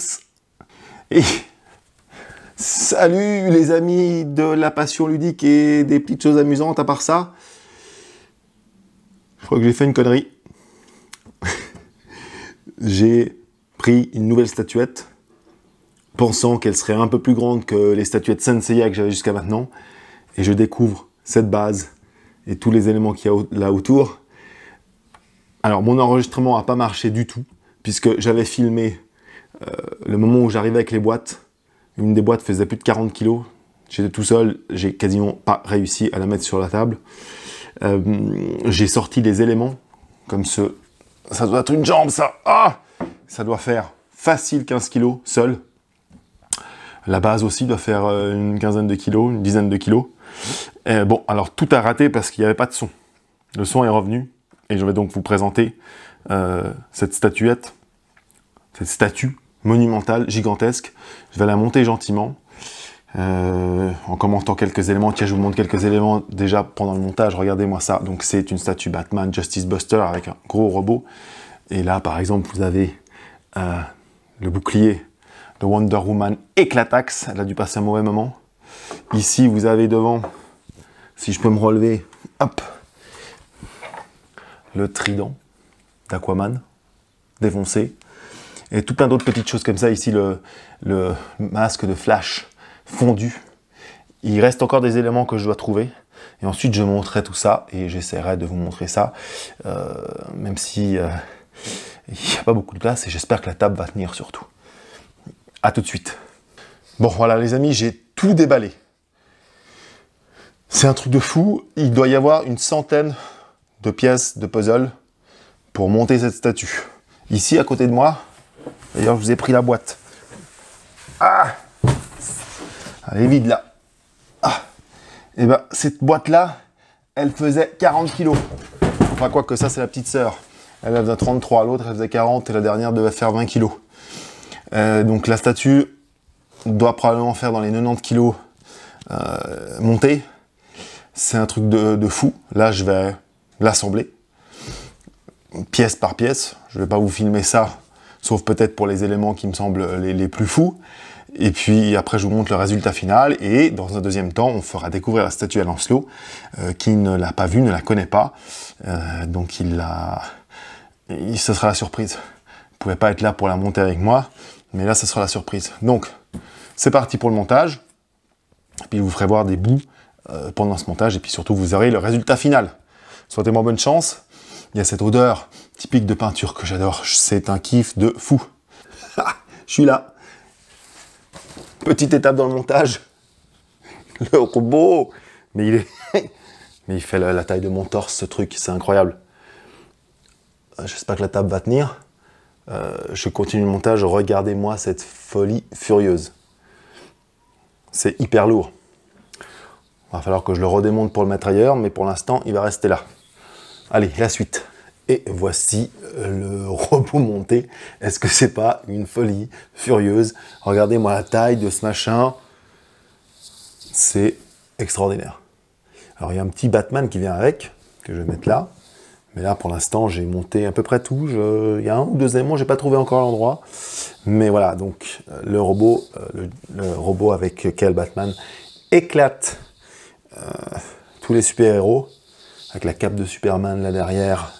Oups. Et salut les amis de la passion ludique et des petites choses amusantes à part ça. Je crois que j'ai fait une connerie. J'ai pris une nouvelle statuette, pensant qu'elle serait un peu plus grande que les statuettes Senseiya que j'avais jusqu'à maintenant. Et je découvre cette base et tous les éléments qu'il y a là autour. Alors mon enregistrement n'a pas marché du tout, puisque j'avais filmé le moment où j'arrivais avec les boîtes. Une des boîtes faisait plus de 40 kg. J'étais tout seul, j'ai quasiment pas réussi à la mettre sur la table. J'ai sorti des éléments, comme ce... Ça doit être une jambe, ça. Ah, ça doit faire facile 15 kg seul. La base aussi doit faire une quinzaine de kilos, une dizaine de kilos. Bon, alors tout a raté parce qu'il n'y avait pas de son. Le son est revenu et je vais donc vous présenter cette statuette, cette statue monumentale, gigantesque. Je vais la monter gentiment en commentant quelques éléments. Tiens, je vous montre quelques éléments déjà pendant le montage. Regardez-moi ça. Donc c'est une statue Batman Justice Buster avec un gros robot. Et là, par exemple, vous avez le bouclier de Wonder Woman éclataxe. Elle a dû passer un mauvais moment. Ici, vous avez devant, si je peux me relever, hop, le trident d'Aquaman, défoncé. Et tout plein d'autres petites choses comme ça. Ici, le masque de Flash fondu. Il reste encore des éléments que je dois trouver. Et ensuite, je montrerai tout ça et j'essaierai de vous montrer ça. Même si il n'y a pas beaucoup de place et j'espère que la table va tenir surtout. A tout de suite. Bon, voilà les amis, j'ai tout déballé. C'est un truc de fou. Il doit y avoir une centaine de pièces de puzzle pour monter cette statue. Ici, à côté de moi, d'ailleurs, je vous ai pris la boîte. Ah, elle est vide là. Ah, et ben cette boîte-là, elle faisait 40 kg. Enfin, quoi que ça, c'est la petite sœur. Elle faisait 33, l'autre, elle faisait 40 et la dernière devait faire 20 kg. Donc la statue doit probablement faire dans les 90 kg montée. C'est un truc de fou. Là, je vais l'assembler pièce par pièce. Je ne vais pas vous filmer ça, sauf peut-être pour les éléments qui me semblent les plus fous. Et puis après, je vous montre le résultat final. Et dans un deuxième temps, on fera découvrir la statue à Lancelot, qui ne l'a pas vue, ne la connaît pas. Donc ce sera la surprise. Vous ne pouvez pas être là pour la monter avec moi, mais là, ce sera la surprise. Donc, c'est parti pour le montage. Et puis, je vous ferai voir des bouts pendant ce montage. Et puis surtout, vous aurez le résultat final. Souhaitez-moi bonne chance. Il y a cette odeur typique de peinture que j'adore. C'est un kiff de fou. Je suis là. Petite étape dans le montage. Le robot. Mais il fait la taille de mon torse, ce truc. C'est incroyable. J'espère que la table va tenir. Je continue le montage. Regardez-moi cette folie furieuse. C'est hyper lourd. Il va falloir que je le redémonte pour le mettre ailleurs, mais pour l'instant, il va rester là. Allez, la suite. Et voici le robot monté. Est-ce que c'est pas une folie furieuse? Regardez-moi la taille de ce machin. C'est extraordinaire. Alors, il y a un petit Batman qui vient avec, que je vais mettre là. Mais là, pour l'instant, j'ai monté à peu près tout. Il y a un ou deux éléments, j'ai pas trouvé encore l'endroit. Mais voilà, donc le robot avec lequel Batman éclate tous les super-héros, avec la cape de Superman là derrière,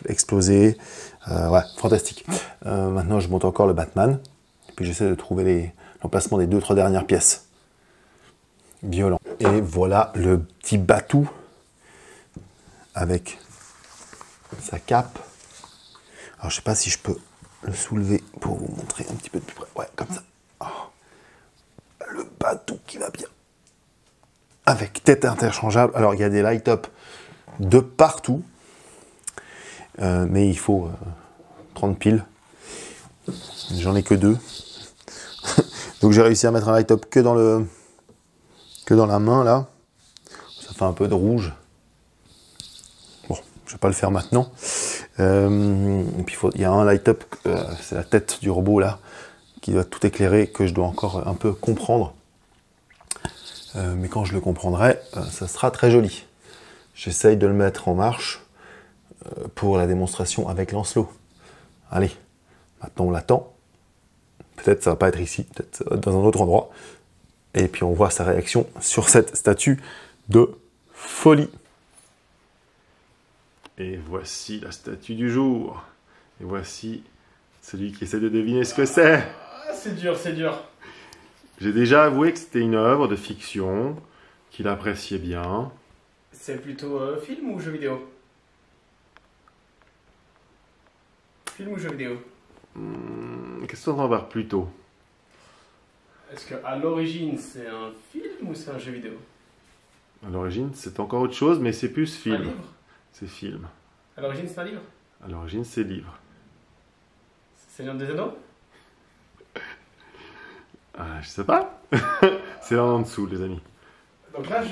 explosée. Ouais, fantastique. Maintenant, je monte encore le Batman. Et puis, j'essaie de trouver l'emplacement des 2-3 dernières pièces. Violent. Et voilà le petit Batou avec sa cape. Alors, je sais pas si je peux le soulever pour vous montrer un petit peu de plus près. Ouais, comme ça. Oh. Le Batou qui va bien. Avec tête interchangeable. Alors, il y a des light-up de partout. Mais il faut 30 piles. J'en ai que 2. Donc, j'ai réussi à mettre un light-up que dans la main, là. Ça fait un peu de rouge. Bon, je vais pas le faire maintenant. Et puis, il y a un light-up, c'est la tête du robot, là, qui doit tout éclairer, que je dois encore un peu comprendre. Mais quand je le comprendrai, ça sera très joli. J'essaye de le mettre en marche pour la démonstration avec Lancelot. Allez, maintenant on l'attend. Peut-être ça va pas être ici, peut-être ça va être dans un autre endroit. Et puis on voit sa réaction sur cette statue de folie. Et voici la statue du jour. Et voici celui qui essaie de deviner ce que c'est. Ah, c'est dur, c'est dur. J'ai déjà avoué que c'était une œuvre de fiction, qu'il appréciait bien. C'est plutôt film ou jeu vidéo? Film ou jeu vidéo? Qu'est-ce qu'on va voir plus tôt? Est-ce qu'à l'origine c'est un film ou c'est un jeu vidéo? À l'origine, c'est encore autre chose, mais c'est plus Un film. livre? C'est film. À l'origine c'est un livre? À l'origine, c'est livre. C'est Seigneur des Anneaux? Ah, je sais pas. C'est là en dessous, les amis. Donc là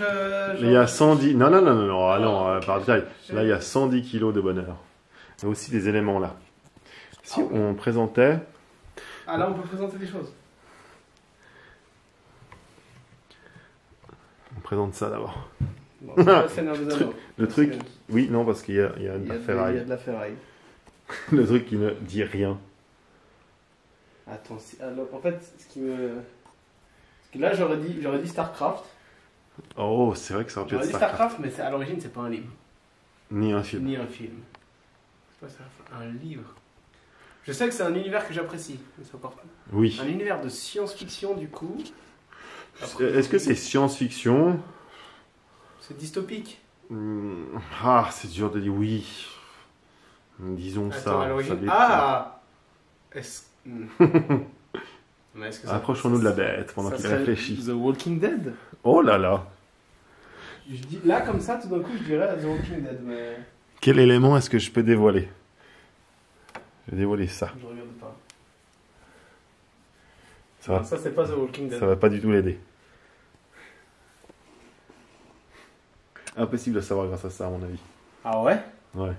Il y a 110... Non, non, non, non, non, ah non, par détail. Là, il y a 110 kilos de bonheur. Il y a aussi des éléments là. Si on présentait... Ah là on peut présenter des choses. On présente ça d'abord. Bon, c'est pas le Seigneur des Anneaux. Le truc... Oui, non, parce qu'il y a de Il y la a ferraille. de la ferraille. Le truc qui ne dit rien. Attends, alors, en fait, ce qui me... Parce que là, j'aurais dit StarCraft. Oh, c'est vrai que ça aurait pu J'aurais être dit StarCraft. StarCraft, mais à l'origine, c'est pas un livre. Ni un film. Ni un film. C'est pas ça, un livre. Je sais que c'est un univers que j'apprécie. Mais c'est encore... Oui. Un univers de science-fiction, du coup. Est-ce que c'est science-fiction? C'est dystopique. Ah, c'est dur de dire oui. Disons Attends, ça. à l'origine... ça dépend. Ah Est-ce... Mais est-ce que ça... Approchons-nous de la bête pendant ça qu'il serait réfléchit. The Walking Dead. Oh là là. Je dis, là, comme ça, tout d'un coup, je dirais The Walking Dead, mais... Quel élément est-ce que je peux dévoiler? Je vais dévoiler ça. Je regarde pas. Ça va, Ça, c'est pas The Walking Dead. ça va pas du tout l'aider. Impossible de savoir grâce à ça, à mon avis. Ah ouais? Ouais.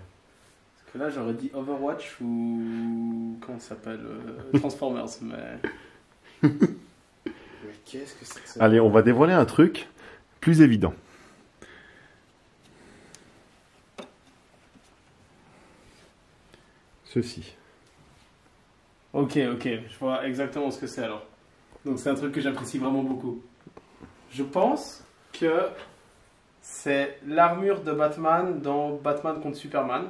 Parce que là, j'aurais dit Overwatch ou... Comment ça s'appelle Transformers, mais... Mais qu'est-ce que c'est que ça? Allez, on va dévoiler un truc plus évident. Ceci. Ok, je vois exactement ce que c'est alors. Donc c'est un truc que j'apprécie vraiment beaucoup. Je pense que c'est l'armure de Batman dans Batman contre Superman.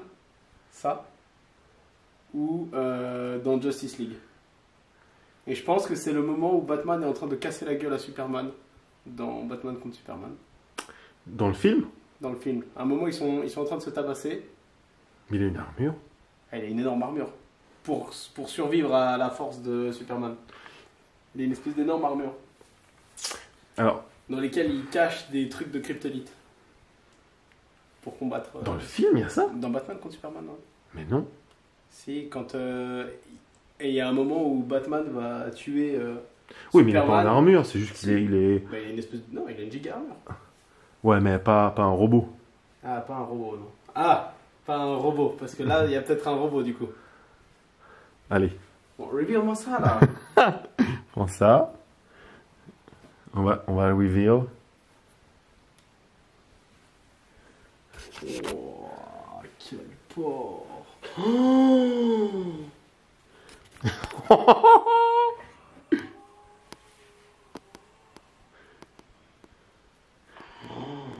Ça. Ou dans Justice League. Et je pense que c'est le moment où Batman est en train de casser la gueule à Superman dans Batman contre Superman. Dans le film, Dans le film. À un moment, ils sont en train de se tabasser. il a une armure. Il a une énorme armure. Pour survivre à la force de Superman. Il a une espèce d'énorme armure. Alors, Dans lesquelles il cache des trucs de kryptonite. Pour combattre. dans le film, il y a ça? Dans Batman contre Superman, non? Mais non. Si, quand. Et il y a un moment où Batman va tuer. Oui, mais il n'a pas Superman. en armure, c'est juste qu'il est, il est... Bah, il a une espèce de... Non, il a une giga armure. Ouais, mais pas un robot. Ah, pas un robot, non. Ah, pas un robot. Parce que là, il y a peut-être un robot du coup. Allez, Bon, reveal-moi ça là. prends ça. On va le reveal. Oh, quel porc.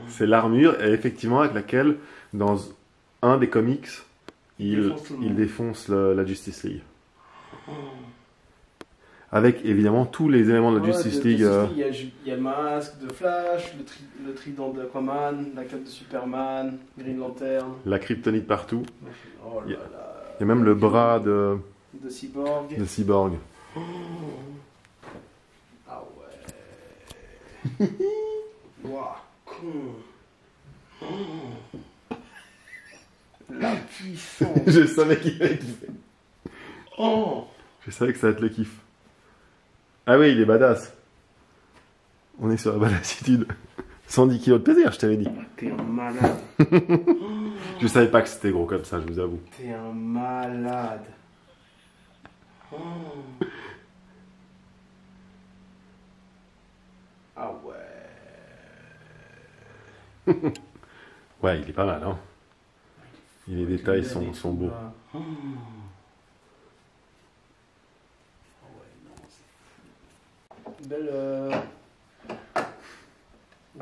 C'est l'armure, et effectivement, avec laquelle, dans un des comics, il défonce la Justice League. Avec évidemment tous les éléments de la Justice League. Il y a le masque de Flash, le trident de Aquaman, la cape de Superman, Green Lantern. La kryptonite partout. Oh là Il y a- là. Il y a même le bras de Cyborg. Cyborg. Ah ouais. Ouah, con. La puissance. Je savais qu'il allait kiffer. Oh. Je savais que ça allait être le kiff. Ah oui, il est badass. On est sur la badassitude. 110 kilos de plaisir, je t'avais dit. T'es un malade. Je savais pas que c'était gros comme ça, je vous avoue. T'es un malade. Oh. Ah ouais. Ouais, il est pas mal, hein. Les détails sont beaux. Oh. Ah ouais, non, Une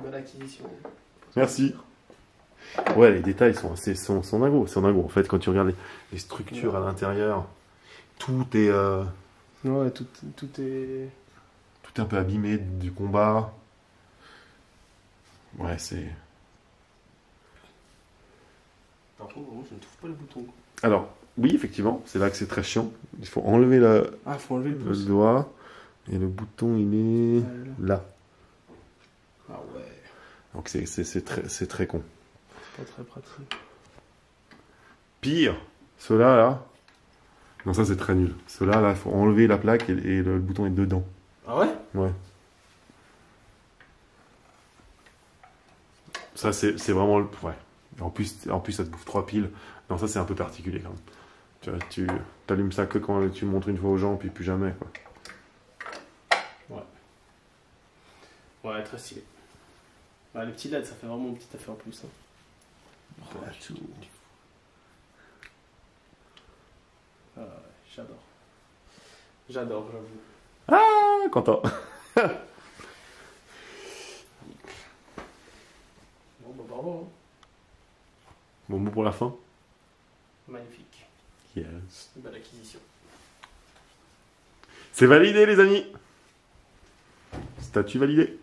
belle acquisition. Merci. Ouais, les détails sont assez sont dingos. C'est dingo. En fait, quand tu regardes les structures à l'intérieur, tout est Ouais, tout est... tout est un peu abîmé du combat. Ouais, c'est... Par contre, moi, je ne trouve pas le bouton. Alors, oui, effectivement, c'est là que c'est très chiant. Il faut enlever Ah, faut enlever le le pouce. doigt. Et le bouton, il est là. Ah ouais, Donc c'est très con. pas très pratique. Pire, ceux-là, là. Non, ça c'est très nul. Ceux-là, là, il faut enlever la plaque et le bouton est dedans. Ah ouais? Ouais. Ça, c'est vraiment... Ouais. En plus, ça te bouffe 3 piles. Non, ça, c'est un peu particulier, quand même. Tu vois, tu allumes ça que quand tu montres une fois aux gens, puis plus jamais, quoi. Ouais, très stylé. Ouais, le petit LED, ça fait vraiment une petite affaire en plus. Hein. Ouais, tout. Ah ouais, j'adore. J'adore, j'avoue. Ah, content. Bon, bah bravo. Hein. Bon mot pour la fin. Magnifique. Yes. Une belle acquisition. C'est validé, les amis. Statut validé.